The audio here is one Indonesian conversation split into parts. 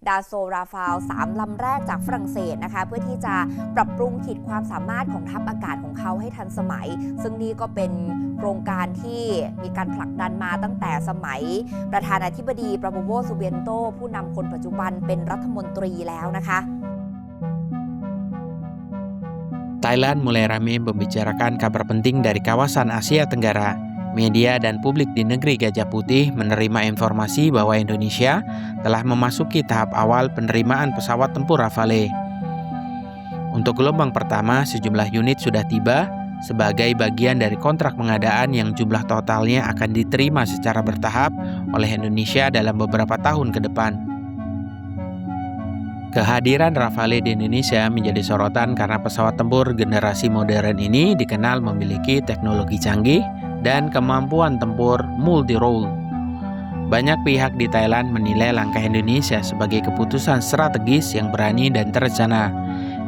ดาโซราฟาล3 ลำแรกจากฝรั่งเศสนะคะเพื่อที่จะปรับปรุงขีดความสามารถของทัพอากาศของเขาให้ทันสมัยซึ่งนี่ก็เป็นโครงการที่มีการผลักดันมาตั้งแต่สมัยประธานาธิบดีปราโบโว ซูเบียนโตผู้นำคนปัจจุบันเป็นรัฐมนตรีแล้วนะคะ Thailand mulai ramai membicarakan kabar penting dari kawasan Asia Tenggara. Media dan publik di negeri Gajah Putih menerima informasi bahwa Indonesia telah memasuki tahap awal penerimaan pesawat tempur Rafale. Untuk gelombang pertama, sejumlah unit sudah tiba sebagai bagian dari kontrak pengadaan yang jumlah totalnya akan diterima secara bertahap oleh Indonesia dalam beberapa tahun ke depan. Kehadiran Rafale di Indonesia menjadi sorotan karena pesawat tempur generasi modern ini dikenal memiliki teknologi canggih dan kemampuan tempur multi-role. Banyak pihak di Thailand menilai langkah Indonesia sebagai keputusan strategis yang berani dan terencana.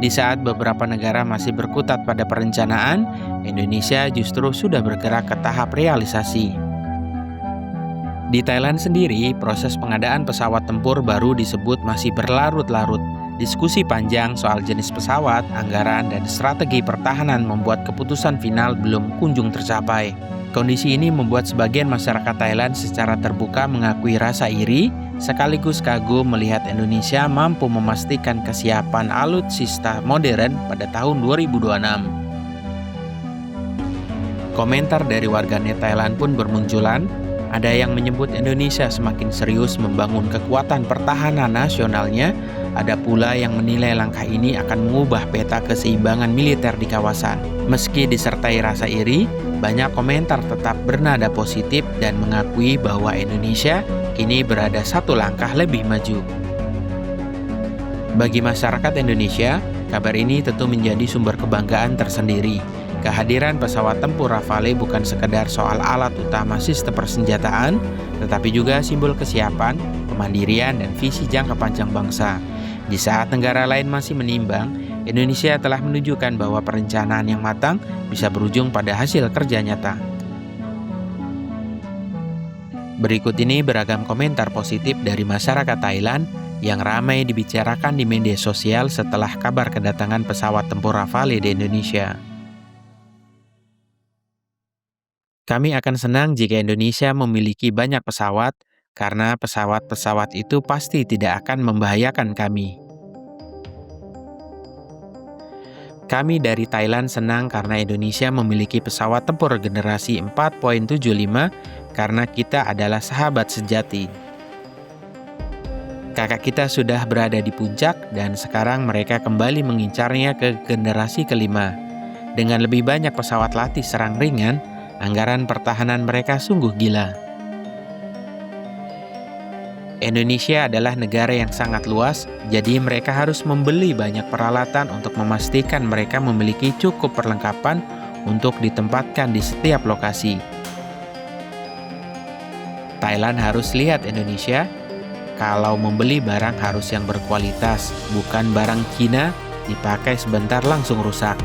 Di saat beberapa negara masih berkutat pada perencanaan, Indonesia justru sudah bergerak ke tahap realisasi. Di Thailand sendiri, proses pengadaan pesawat tempur baru disebut masih berlarut-larut. Diskusi panjang soal jenis pesawat, anggaran, dan strategi pertahanan membuat keputusan final belum kunjung tercapai. Kondisi ini membuat sebagian masyarakat Thailand secara terbuka mengakui rasa iri, sekaligus kagum melihat Indonesia mampu memastikan kesiapan alutsista modern pada tahun 2026. Komentar dari warganet Thailand pun bermunculan. Ada yang menyebut Indonesia semakin serius membangun kekuatan pertahanan nasionalnya, ada pula yang menilai langkah ini akan mengubah peta keseimbangan militer di kawasan. Meski disertai rasa iri, banyak komentar tetap bernada positif dan mengakui bahwa Indonesia kini berada satu langkah lebih maju. Bagi masyarakat Indonesia, kabar ini tentu menjadi sumber kebanggaan tersendiri. Kehadiran pesawat tempur Rafale bukan sekedar soal alat utama sistem persenjataan, tetapi juga simbol kesiapan, kemandirian, dan visi jangka panjang bangsa. Di saat negara lain masih menimbang, Indonesia telah menunjukkan bahwa perencanaan yang matang bisa berujung pada hasil kerja nyata. Berikut ini beragam komentar positif dari masyarakat Thailand yang ramai dibicarakan di media sosial setelah kabar kedatangan pesawat tempur Rafale di Indonesia. Kami akan senang jika Indonesia memiliki banyak pesawat, karena pesawat-pesawat itu pasti tidak akan membahayakan kami. Kami dari Thailand senang karena Indonesia memiliki pesawat tempur generasi 4.75 karena kita adalah sahabat sejati. Kakak kita sudah berada di puncak dan sekarang mereka kembali mengincarnya ke generasi kelima. Dengan lebih banyak pesawat latih serang ringan, anggaran pertahanan mereka sungguh gila. Indonesia adalah negara yang sangat luas, jadi mereka harus membeli banyak peralatan untuk memastikan mereka memiliki cukup perlengkapan untuk ditempatkan di setiap lokasi. Thailand harus lihat Indonesia, kalau membeli barang harus yang berkualitas, bukan barang Cina dipakai sebentar langsung rusak.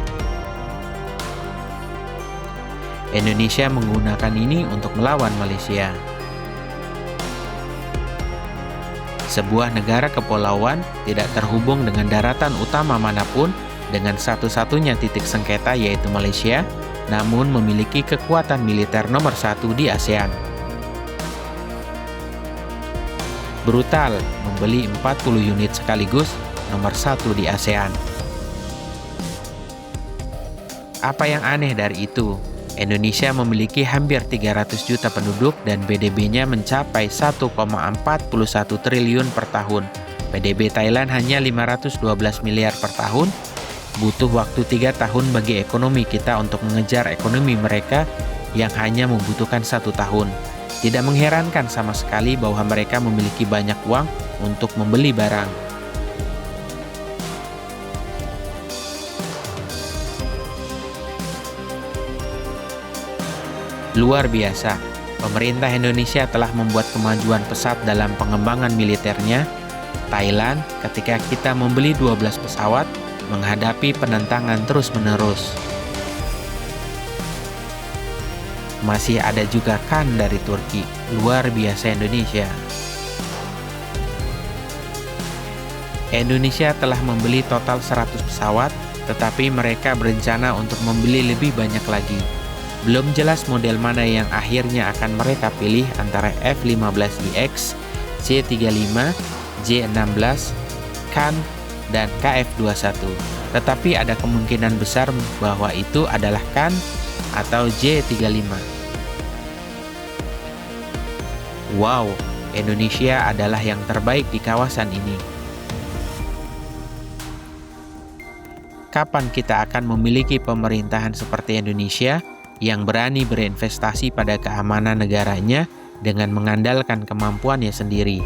Indonesia menggunakan ini untuk melawan Malaysia. Sebuah negara kepulauan tidak terhubung dengan daratan utama manapun dengan satu-satunya titik sengketa yaitu Malaysia, namun memiliki kekuatan militer nomor 1 di ASEAN. Brutal membeli 40 unit sekaligus nomor 1 di ASEAN. Apa yang aneh dari itu? Indonesia memiliki hampir 300 juta penduduk dan PDB-nya mencapai 1,41 triliun per tahun. PDB Thailand hanya 512 miliar per tahun. Butuh waktu 3 tahun bagi ekonomi kita untuk mengejar ekonomi mereka yang hanya membutuhkan 1 tahun. Tidak mengherankan sama sekali bahwa mereka memiliki banyak uang untuk membeli barang. Luar biasa, pemerintah Indonesia telah membuat kemajuan pesat dalam pengembangan militernya. Thailand, ketika kita membeli 12 pesawat, menghadapi penentangan terus-menerus. Masih ada juga Khan dari Turki, luar biasa Indonesia. Indonesia telah membeli total 100 pesawat, tetapi mereka berencana untuk membeli lebih banyak lagi. Belum jelas model mana yang akhirnya akan mereka pilih antara F-15IX, C-35, J-16, KAN, dan KF-21. Tetapi ada kemungkinan besar bahwa itu adalah KAN atau J-35. Wow, Indonesia adalah yang terbaik di kawasan ini. Kapan kita akan memiliki pemerintahan seperti Indonesia yang berani berinvestasi pada keamanan negaranya dengan mengandalkan kemampuannya sendiri?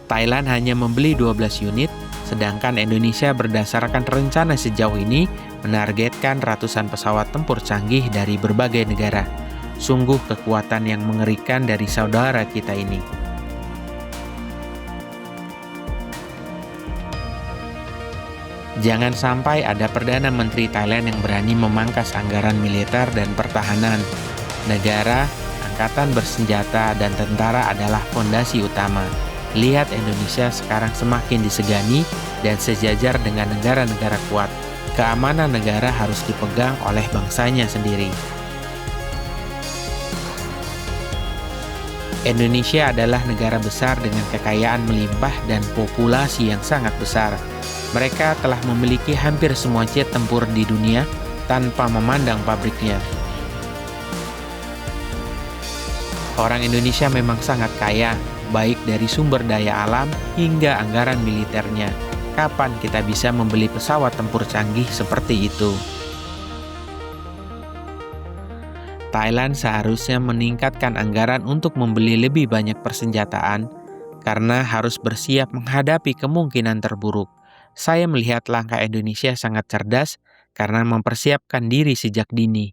Thailand hanya membeli 12 unit, sedangkan Indonesia berdasarkan rencana sejauh ini menargetkan ratusan pesawat tempur canggih dari berbagai negara. Sungguh kekuatan yang mengerikan dari saudara kita ini. Jangan sampai ada Perdana Menteri Thailand yang berani memangkas anggaran militer dan pertahanan. Negara, angkatan bersenjata, dan tentara adalah fondasi utama. Lihat Indonesia sekarang semakin disegani dan sejajar dengan negara-negara kuat. Keamanan negara harus dipegang oleh bangsanya sendiri. Indonesia adalah negara besar dengan kekayaan melimpah dan populasi yang sangat besar. Mereka telah memiliki hampir semua jet tempur di dunia tanpa memandang pabriknya. Orang Indonesia memang sangat kaya, baik dari sumber daya alam hingga anggaran militernya. Kapan kita bisa membeli pesawat tempur canggih seperti itu? Thailand seharusnya meningkatkan anggaran untuk membeli lebih banyak persenjataan karena harus bersiap menghadapi kemungkinan terburuk. Saya melihat langkah Indonesia sangat cerdas karena mempersiapkan diri sejak dini.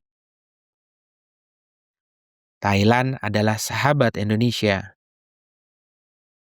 Thailand adalah sahabat Indonesia.